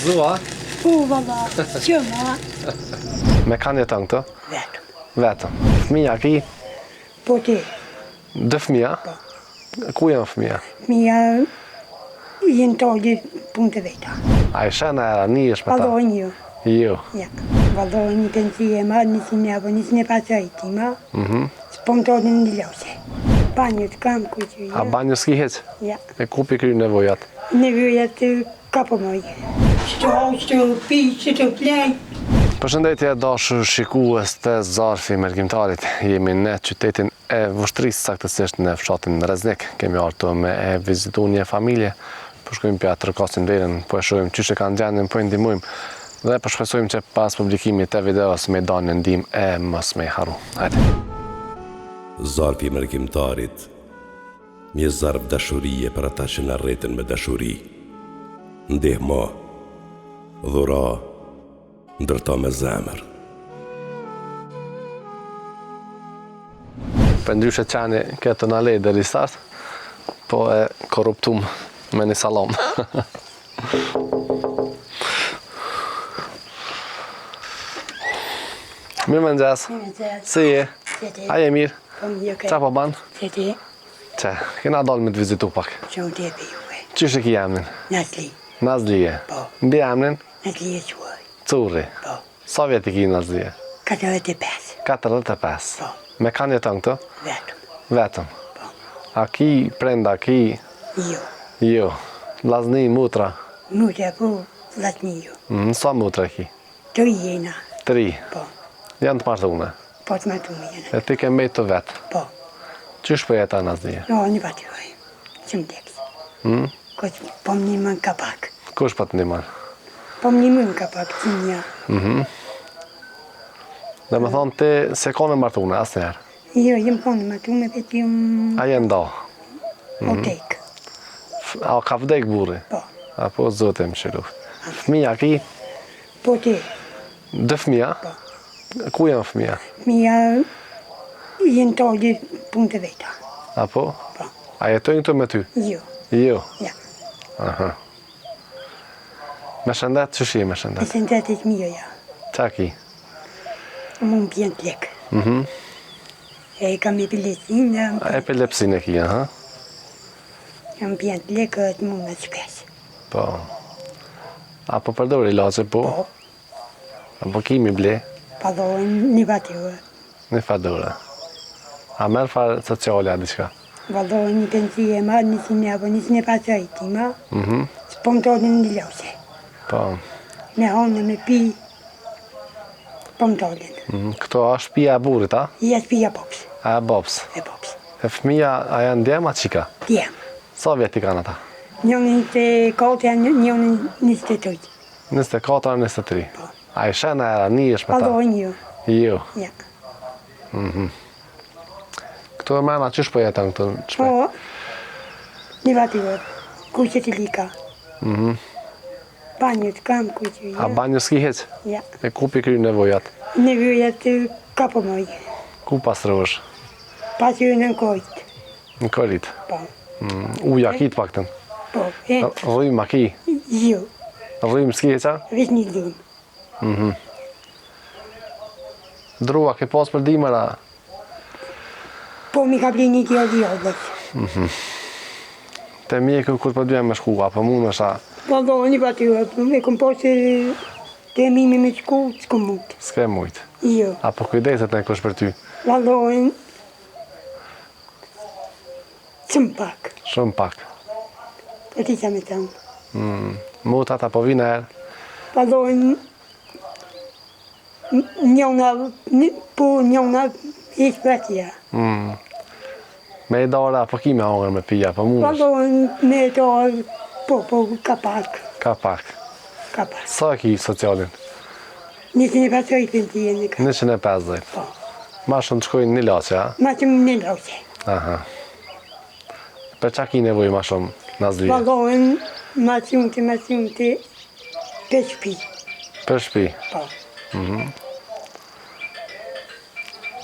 gëzua? Valla, që ma? Me kanë jeton këto? Vetëm. Vetëm. Fëmija ki? Po ti? 2 fëmija? Po. Ku janë fëmija? Mija jenë tali punë të veta. A i shena era, një është me ta? Vallohen ju. Jo. Ja. Vallohen një pensie ma, nisin e abo, nisin e pasajti ma. S'pon të odin një lose. Banjët kam ku që A banjë s'ki heq? Ja. E ku pi kry nevojat? Nevojat ka po moj. Qëto hau, qëto pi, qëto plej. Përshëndetje dashur shikues të Zarfi Mërgjimtarit. Jemi në qytetin e Vushtrisë, saktësisht në fshatin Reznik. Kemi ardhur me e vizitu një familje. Po shkojmë pja të rëkasin verën, po e shohim çështë kanë gjendjen, po e ndihmojmë. Dhe po shpresojmë që pas publikimit të videos me dalë në ndihmë e mos me harru. Hajde. Zarfi Mërgjimtarit, një zarf dashurie për ata që na rreten me dashuri. Ndihmo, dhura, ndërto me zemër. Për ndryshe qani këtë në lejë dhe risart, po e korruptum me një salam. Mirë më nxes. Si je? A je mirë? Po mirë Qa po banë? Se ti? Që, kena dalë me të vizitu pak. Që unë të epe juve. Qështë ki emnin? Nazli. Nazlije. Po. Mbi emnin? Nazli e quaj. Curri. Po. Sa vjeti ki Nazlije? 45. 45. Po. Me kanë jeton këto? Vetëm. Vetëm. Po. A ki prenda, ki? Jo. Jo. Lazni, mutra? Mutra po, latni ju. Sa mutra ki? 3 jena. 3. Po. Janë të martune. Po të matume jena. E ti ke mbejt të vetë. Po. Qysh për jetan Nazlije? No, një pati juaj. Që më tekës. Këtë po më një mën kapak. Kush për të ndiman? Po më një mën kapak, që një. Dhe me thonë ti se kone martune, asë njerë. Jo, jem konë matume, vetë jem A jenë do? o tek. A ka vdek burri? Po. A po zote më shiru. Fëmija ki? Po ti? 2 fëmija? Po. Ku janë fëmija? Mija jenë tali punë të veta. A po? Po. A jetojnë këtu me ty? Jo. Jo. Ja. Aha. Me shëndet, që shi me E shëndet? se në tetit mio, ja. Qa ki? Më më pjenë të lekë. E kam epilepsinë, Epilepsin e ki, aha? më pjenë të lekë, të më më shpesë. Po. A po përdor ilaçe, po? Po. A po kimi ble? Pa dojnë një batyve. Në fadore. A merë farë sociale a diqka? Vallohen një pensie ma, nisin e abo, nisin e pasajti ma. S'pon të odin një lose. Po. Me honë, me pi. Po më të odin. Këto është pia e burit, a? I jetë pija pops. A e bops? E pops. E fëmija, a janë djema qika? Djem. Sa vjeti kanë ata? Njën të kote, njën njës të tujtë. 24, 23. Po. A i shena era, një është me ta? Vallohen ju. Jo. Ja. Këto e mena, qysh po jetën këto? Po, një batyve. Kuqe të lika. Banjët kam kuqe. A banjë s'ki heq? Ja. E ku pi kry nevojat? Nevojat ka po moj. Ku pastrësh? Pas ju në kojtë. Në kërit. Po. Uja ki të paktën. Po, e, Rryma ki? jo. Rrym s'ki heqa? Vesh një dhunë. Drua, ke pas për dimëra? Po, mi ka ble një djallë. Te mjeku kur për dujem me shku, apo mund është a... Vallohen një batyve. Me kom posë të mimi me shku, s'kom mund. S'ke mujt. Jo. Apo kujdeset në kush për ty? Vallohen cëm pak. Shumë pak. E ti sa me tëmë. Mutat apo vina erë? Vallohen njona, po njona ishtë për atja. Me i dara apo ki me hangër me pija, apo mund është? Vallohen me të po, ka pak. Ka pak. Ka pak. Sa ki socialin? Nisin e pasoj për të jenë ka. 150. Po. Ma shumë të shkojnë një lache, a? Ma që më në lose. Aha. Për qa ki nevoj ma shumë, Nazlije? Vallohen ma shumë të për shpi. Për shpi. Po.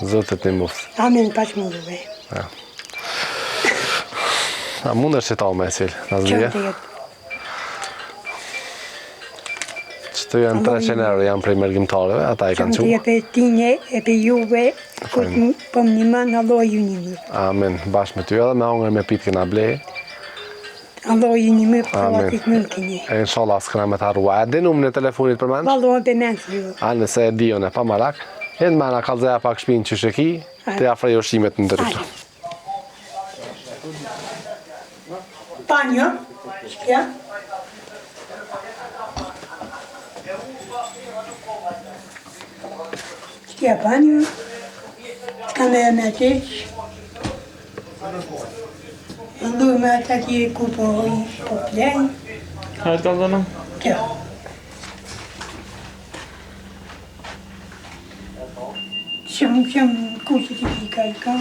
Zotet një muftë. Amen pas munduve. A mund është që ta me e cilë, Nazlije? Qënë të jetë. Që të janë 300 euro, janë prej mërgjimtarëve, ata i kanë Që qua. e për tine, e për juve, këtë po më një manë, Allah ju një mirë. Amin, bashkë me ty edhe me hongër me pitë këna ble. Allah ju një mirë, për Amin. atit mund kënje. E inshallah s'këna me të harrua. E di numrin e telefonit për menë? Valohen për menë ju. A nëse e dion e pa marak, e në mëna kalzeja pak shpinë që sheki, të afrej ushqimet në ndryshme. Panjo, shkja. Shkja panjo. Shka me ateq. Ndu me ata ki ku po plej. Hajtë ka dhënë? Kjo. Shumë kuqë të pika i ka.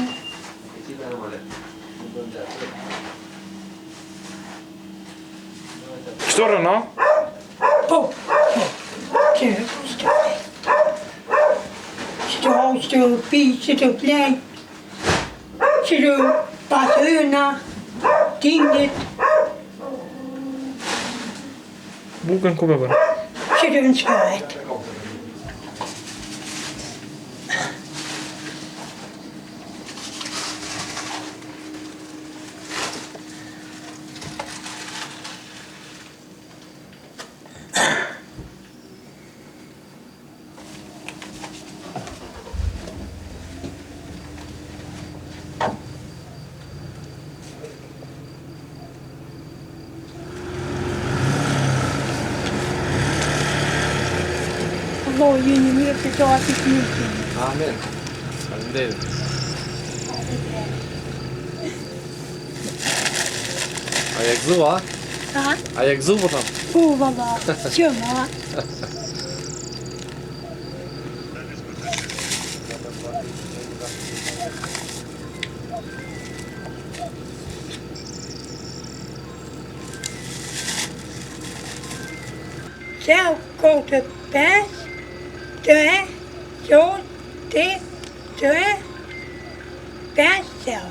Shtorë, no? Po, që të pi, që të plej, që të pasë yna, tindit, Bukën ku me bërë? që të në shkajt. Allah ju një mirë të të atit mirë të një. Amin. Faleminderit. A je gëzu, a? Ha? A je gëzu, po thamë? Po, valla, që ma. Sau kote 5, 3, 2, 3, 5 sau.